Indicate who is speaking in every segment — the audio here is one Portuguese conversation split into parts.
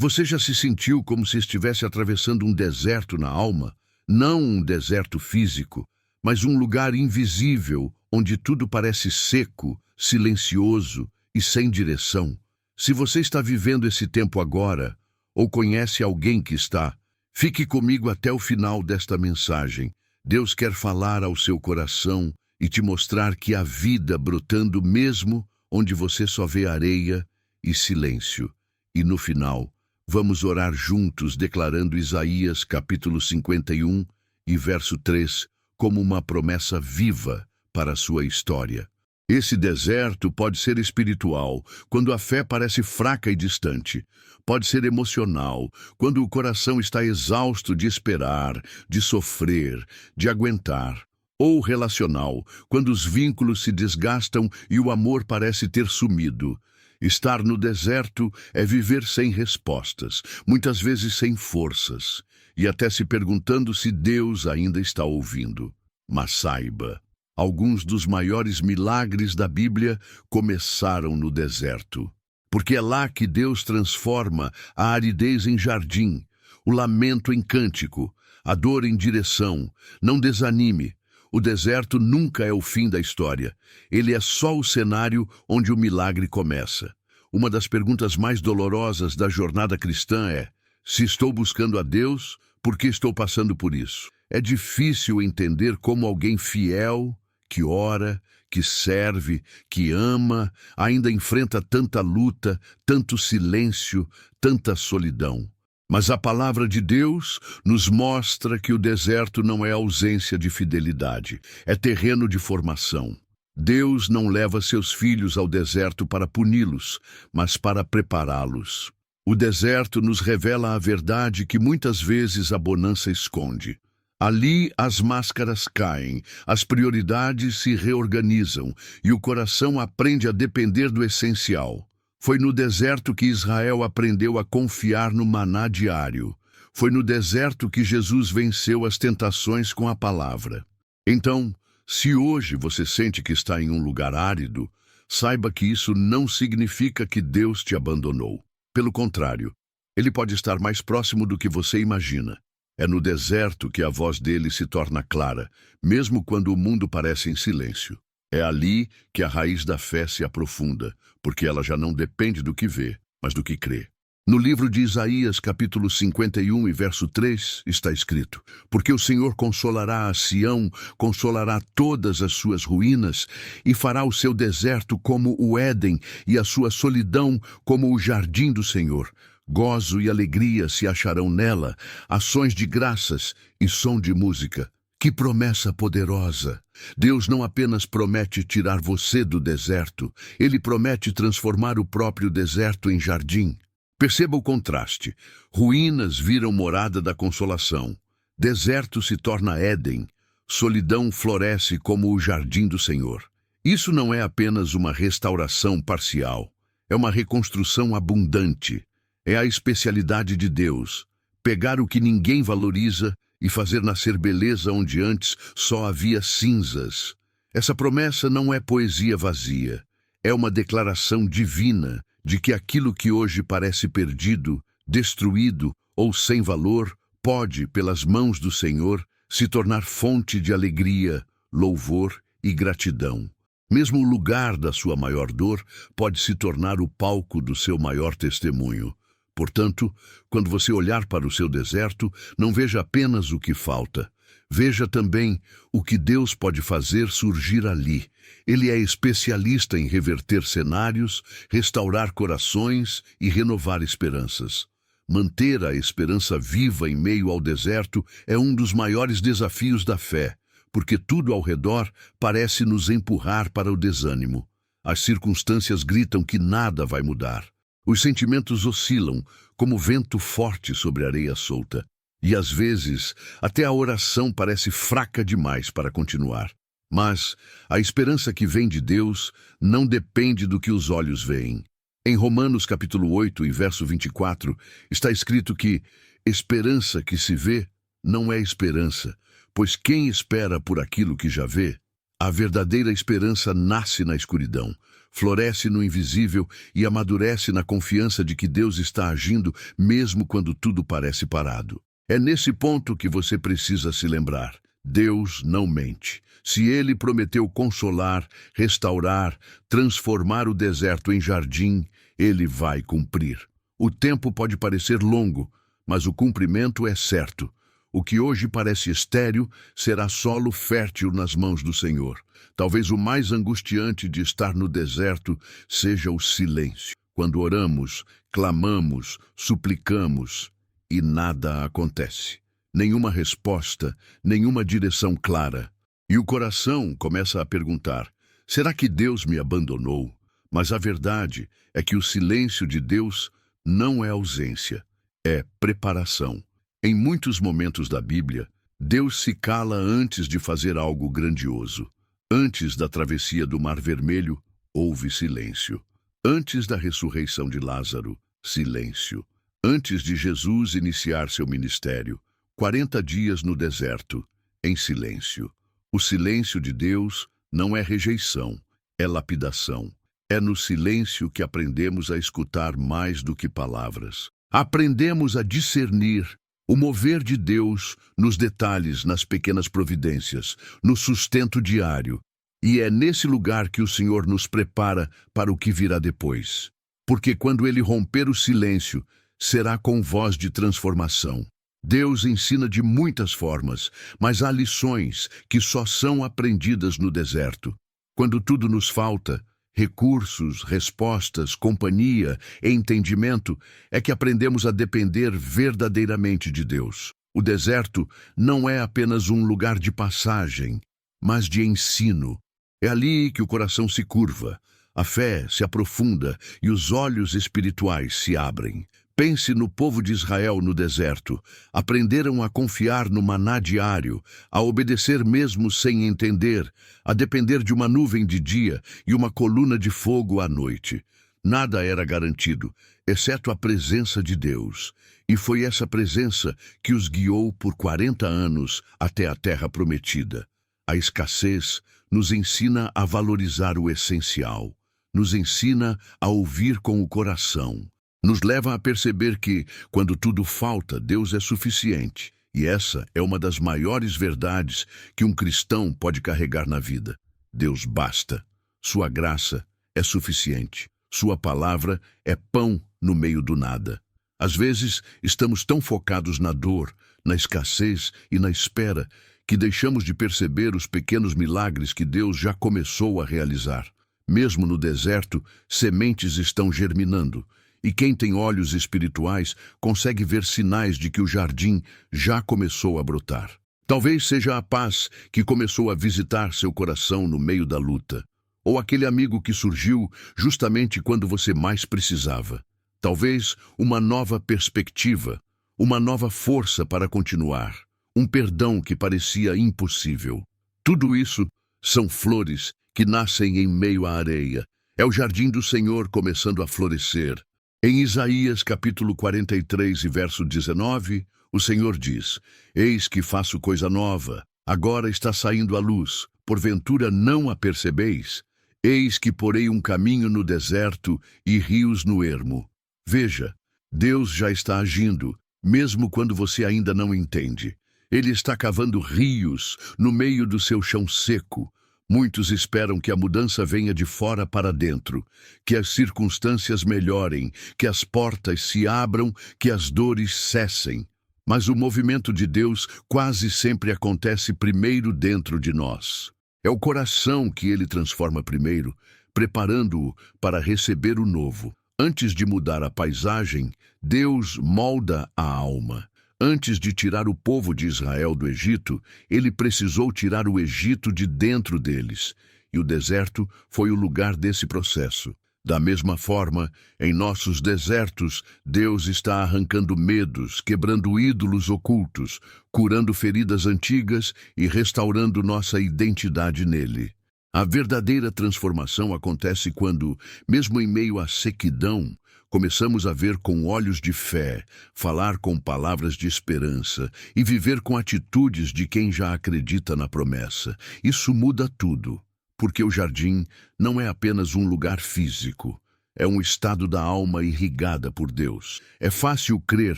Speaker 1: Você já se sentiu como se estivesse atravessando um deserto na alma? Não um deserto físico, mas um lugar invisível, onde tudo parece seco, silencioso e sem direção. Se você está vivendo esse tempo agora, ou conhece alguém que está, fique comigo até o final desta mensagem. Deus quer falar ao seu coração e te mostrar que há vida brotando mesmo onde você só vê areia e silêncio. E no final, vamos orar juntos declarando Isaías capítulo 51 e verso 3 como uma promessa viva para a sua história. Esse deserto pode ser espiritual, quando a fé parece fraca e distante. Pode ser emocional, quando o coração está exausto de esperar, de sofrer, de aguentar. Ou relacional, quando os vínculos se desgastam e o amor parece ter sumido. Estar no deserto é viver sem respostas, muitas vezes sem forças, e até se perguntando se Deus ainda está ouvindo. Mas saiba, alguns dos maiores milagres da Bíblia começaram no deserto. Porque é lá que Deus transforma a aridez em jardim, o lamento em cântico, a dor em direção. Não desanime. O deserto nunca é o fim da história. Ele é só o cenário onde o milagre começa. Uma das perguntas mais dolorosas da jornada cristã é: se estou buscando a Deus, por que estou passando por isso? É difícil entender como alguém fiel, que ora, que serve, que ama, ainda enfrenta tanta luta, tanto silêncio, tanta solidão. Mas a palavra de Deus nos mostra que o deserto não é ausência de fidelidade, é terreno de formação. Deus não leva seus filhos ao deserto para puni-los, mas para prepará-los. O deserto nos revela a verdade que muitas vezes a bonança esconde. Ali as máscaras caem, as prioridades se reorganizam e o coração aprende a depender do essencial. Foi no deserto que Israel aprendeu a confiar no maná diário. Foi no deserto que Jesus venceu as tentações com a palavra. Então, se hoje você sente que está em um lugar árido, saiba que isso não significa que Deus te abandonou. Pelo contrário, Ele pode estar mais próximo do que você imagina. É no deserto que a voz dele se torna clara, mesmo quando o mundo parece em silêncio. É ali que a raiz da fé se aprofunda, porque ela já não depende do que vê, mas do que crê. No livro de Isaías, capítulo 51 e verso 3, está escrito: porque o Senhor consolará a Sião, consolará todas as suas ruínas, e fará o seu deserto como o Éden, e a sua solidão como o jardim do Senhor. Gozo e alegria se acharão nela, ações de graças e som de música. Que promessa poderosa! Deus não apenas promete tirar você do deserto, Ele promete transformar o próprio deserto em jardim. Perceba o contraste. Ruínas viram morada da consolação. Deserto se torna Éden. Solidão floresce como o jardim do Senhor. Isso não é apenas uma restauração parcial. É uma reconstrução abundante. É a especialidade de Deus. Pegar o que ninguém valoriza e fazer nascer beleza onde antes só havia cinzas. Essa promessa não é poesia vazia. É uma declaração divina de que aquilo que hoje parece perdido, destruído ou sem valor, pode, pelas mãos do Senhor, se tornar fonte de alegria, louvor e gratidão. Mesmo o lugar da sua maior dor pode se tornar o palco do seu maior testemunho. Portanto, quando você olhar para o seu deserto, não veja apenas o que falta. Veja também o que Deus pode fazer surgir ali. Ele é especialista em reverter cenários, restaurar corações e renovar esperanças. Manter a esperança viva em meio ao deserto é um dos maiores desafios da fé, porque tudo ao redor parece nos empurrar para o desânimo. As circunstâncias gritam que nada vai mudar. Os sentimentos oscilam, como vento forte sobre areia solta. E às vezes, até a oração parece fraca demais para continuar. Mas a esperança que vem de Deus não depende do que os olhos veem. Em Romanos capítulo 8 e verso 24, está escrito que esperança que se vê não é esperança, pois quem espera por aquilo que já vê? A verdadeira esperança nasce na escuridão, floresce no invisível e amadurece na confiança de que Deus está agindo mesmo quando tudo parece parado. É nesse ponto que você precisa se lembrar. Deus não mente. Se Ele prometeu consolar, restaurar, transformar o deserto em jardim, Ele vai cumprir. O tempo pode parecer longo, mas o cumprimento é certo. O que hoje parece estéril será solo fértil nas mãos do Senhor. Talvez o mais angustiante de estar no deserto seja o silêncio. Quando oramos, clamamos, suplicamos e nada acontece. Nenhuma resposta, nenhuma direção clara. E o coração começa a perguntar: será que Deus me abandonou? Mas a verdade é que o silêncio de Deus não é ausência, é preparação. Em muitos momentos da Bíblia, Deus se cala antes de fazer algo grandioso. Antes da travessia do Mar Vermelho, houve silêncio. Antes da ressurreição de Lázaro, silêncio. Antes de Jesus iniciar seu ministério, 40 dias no deserto, em silêncio. O silêncio de Deus não é rejeição, é lapidação. É no silêncio que aprendemos a escutar mais do que palavras. Aprendemos a discernir o mover de Deus nos detalhes, nas pequenas providências, no sustento diário. E é nesse lugar que o Senhor nos prepara para o que virá depois. Porque quando Ele romper o silêncio, será com voz de transformação. Deus ensina de muitas formas, mas há lições que só são aprendidas no deserto. Quando tudo nos falta, recursos, respostas, companhia e entendimento, é que aprendemos a depender verdadeiramente de Deus. O deserto não é apenas um lugar de passagem, mas de ensino. É ali que o coração se curva, a fé se aprofunda e os olhos espirituais se abrem. Pense no povo de Israel no deserto. Aprenderam a confiar no maná diário, a obedecer mesmo sem entender, a depender de uma nuvem de dia e uma coluna de fogo à noite. Nada era garantido, exceto a presença de Deus. E foi essa presença que os guiou por 40 anos até a terra prometida. A escassez nos ensina a valorizar o essencial, nos ensina a ouvir com o coração. Nos leva a perceber que, quando tudo falta, Deus é suficiente. E essa é uma das maiores verdades que um cristão pode carregar na vida. Deus basta. Sua graça é suficiente. Sua palavra é pão no meio do nada. Às vezes, estamos tão focados na dor, na escassez e na espera, que deixamos de perceber os pequenos milagres que Deus já começou a realizar. Mesmo no deserto, sementes estão germinando. E quem tem olhos espirituais consegue ver sinais de que o jardim já começou a brotar. Talvez seja a paz que começou a visitar seu coração no meio da luta, ou aquele amigo que surgiu justamente quando você mais precisava. Talvez uma nova perspectiva, uma nova força para continuar, um perdão que parecia impossível. Tudo isso são flores que nascem em meio à areia. É o jardim do Senhor começando a florescer. Em Isaías capítulo 43 e verso 19, o Senhor diz: Eis que faço coisa nova, agora está saindo a luz, porventura não a percebeis? Eis que porei um caminho no deserto e rios no ermo. Veja, Deus já está agindo, mesmo quando você ainda não entende. Ele está cavando rios no meio do seu chão seco. Muitos esperam que a mudança venha de fora para dentro, que as circunstâncias melhorem, que as portas se abram, que as dores cessem. Mas o movimento de Deus quase sempre acontece primeiro dentro de nós. É o coração que Ele transforma primeiro, preparando-o para receber o novo. Antes de mudar a paisagem, Deus molda a alma. Antes de tirar o povo de Israel do Egito, Ele precisou tirar o Egito de dentro deles. E o deserto foi o lugar desse processo. Da mesma forma, em nossos desertos, Deus está arrancando medos, quebrando ídolos ocultos, curando feridas antigas e restaurando nossa identidade nele. A verdadeira transformação acontece quando, mesmo em meio à sequidão, começamos a ver com olhos de fé, falar com palavras de esperança e viver com atitudes de quem já acredita na promessa. Isso muda tudo. Porque o jardim não é apenas um lugar físico. É um estado da alma irrigada por Deus. É fácil crer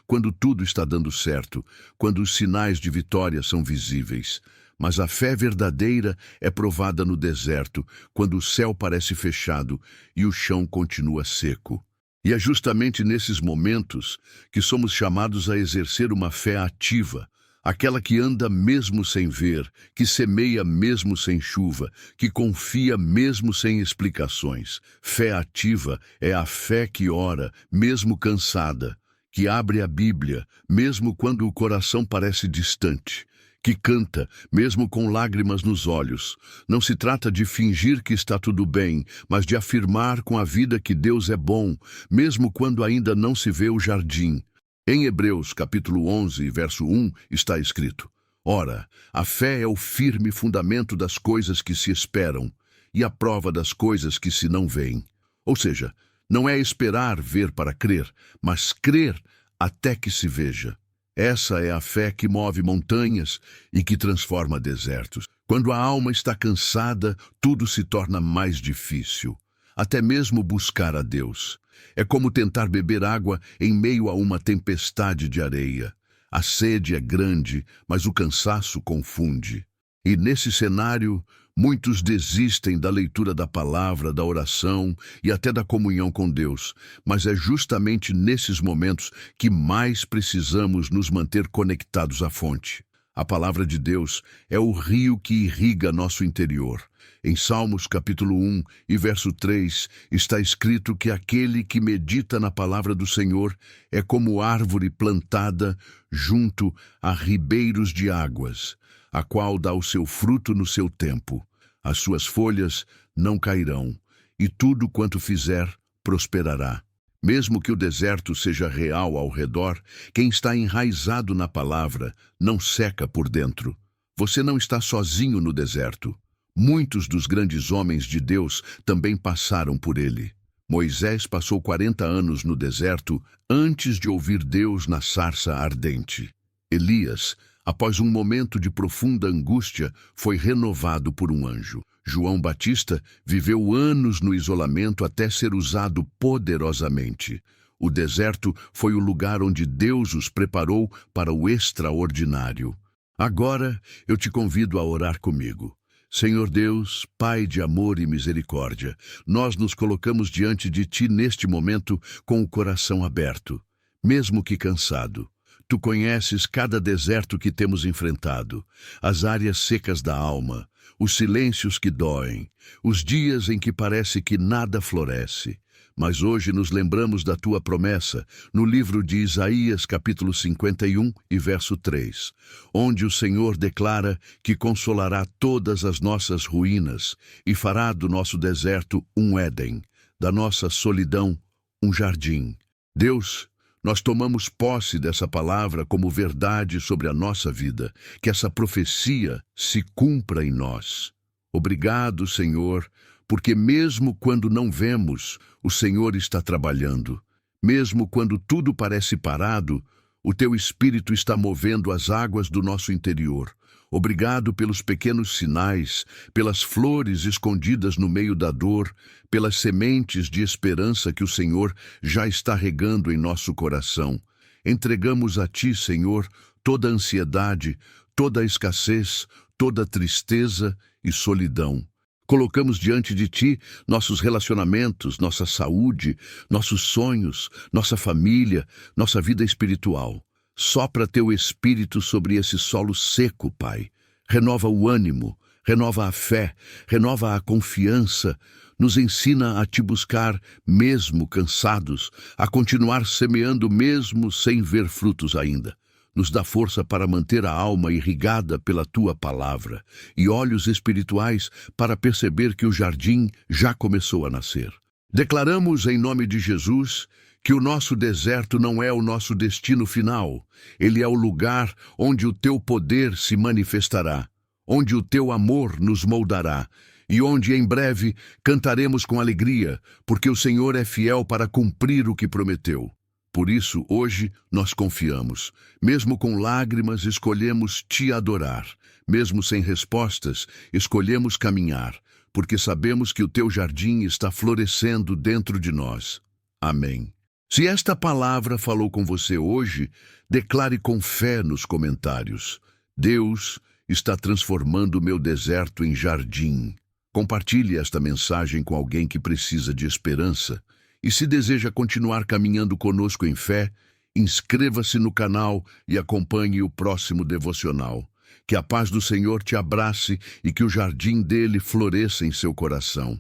Speaker 1: quando tudo está dando certo, quando os sinais de vitória são visíveis. Mas a fé verdadeira é provada no deserto, quando o céu parece fechado e o chão continua seco. E é justamente nesses momentos que somos chamados a exercer uma fé ativa, aquela que anda mesmo sem ver, que semeia mesmo sem chuva, que confia mesmo sem explicações. Fé ativa é a fé que ora, mesmo cansada, que abre a Bíblia, mesmo quando o coração parece distante, que canta, mesmo com lágrimas nos olhos. Não se trata de fingir que está tudo bem, mas de afirmar com a vida que Deus é bom, mesmo quando ainda não se vê o jardim. Em Hebreus, capítulo 11, verso 1, está escrito: Ora, a fé é o firme fundamento das coisas que se esperam e a prova das coisas que se não veem. Ou seja, não é esperar ver para crer, mas crer até que se veja. Essa é a fé que move montanhas e que transforma desertos. Quando a alma está cansada, tudo se torna mais difícil, até mesmo buscar a Deus. É como tentar beber água em meio a uma tempestade de areia. A sede é grande, mas o cansaço confunde. E nesse cenário, muitos desistem da leitura da palavra, da oração e até da comunhão com Deus. Mas é justamente nesses momentos que mais precisamos nos manter conectados à fonte. A palavra de Deus é o rio que irriga nosso interior. Em Salmos capítulo 1 e verso 3 está escrito que aquele que medita na palavra do Senhor é como árvore plantada junto a ribeiros de águas, a qual dá o seu fruto no seu tempo. As suas folhas não cairão, e tudo quanto fizer prosperará. Mesmo que o deserto seja real ao redor, quem está enraizado na palavra não seca por dentro. Você não está sozinho no deserto. Muitos dos grandes homens de Deus também passaram por ele. Moisés passou 40 anos no deserto antes de ouvir Deus na sarça ardente. Elias, após um momento de profunda angústia, foi renovado por um anjo. João Batista viveu anos no isolamento até ser usado poderosamente. O deserto foi o lugar onde Deus os preparou para o extraordinário. Agora eu te convido a orar comigo. Senhor Deus, Pai de amor e misericórdia, nós nos colocamos diante de Ti neste momento com o coração aberto, mesmo que cansado. Tu conheces cada deserto que temos enfrentado, as áreas secas da alma, os silêncios que doem, os dias em que parece que nada floresce. Mas hoje nos lembramos da Tua promessa, no livro de Isaías, capítulo 51 e verso 3, onde o Senhor declara que consolará todas as nossas ruínas e fará do nosso deserto um Éden, da nossa solidão um jardim. Deus, nós tomamos posse dessa palavra como verdade sobre a nossa vida, que essa profecia se cumpra em nós. Obrigado, Senhor, porque mesmo quando não vemos, o Senhor está trabalhando. Mesmo quando tudo parece parado, o Teu Espírito está movendo as águas do nosso interior. Obrigado pelos pequenos sinais, pelas flores escondidas no meio da dor, pelas sementes de esperança que o Senhor já está regando em nosso coração. Entregamos a Ti, Senhor, toda a ansiedade, toda a escassez, toda a tristeza e solidão. Colocamos diante de Ti nossos relacionamentos, nossa saúde, nossos sonhos, nossa família, nossa vida espiritual. Sopra Teu Espírito sobre esse solo seco, Pai. Renova o ânimo, renova a fé, renova a confiança. Nos ensina a Te buscar mesmo cansados, a continuar semeando mesmo sem ver frutos ainda. Nos dá força para manter a alma irrigada pela Tua palavra e olhos espirituais para perceber que o jardim já começou a nascer. Declaramos em nome de Jesus que o nosso deserto não é o nosso destino final. Ele é o lugar onde o Teu poder se manifestará, onde o Teu amor nos moldará e onde em breve cantaremos com alegria, porque o Senhor é fiel para cumprir o que prometeu. Por isso, hoje, nós confiamos. Mesmo com lágrimas, escolhemos Te adorar. Mesmo sem respostas, escolhemos caminhar. porque sabemos que o teu jardim está florescendo dentro de nós. Amém. Se esta palavra falou com você hoje, declare com fé nos comentários: Deus está transformando o meu deserto em jardim. Compartilhe esta mensagem com alguém que precisa de esperança. E se deseja continuar caminhando conosco em fé, inscreva-se no canal e acompanhe o próximo devocional. Que a paz do Senhor te abrace e que o jardim dele floresça em seu coração.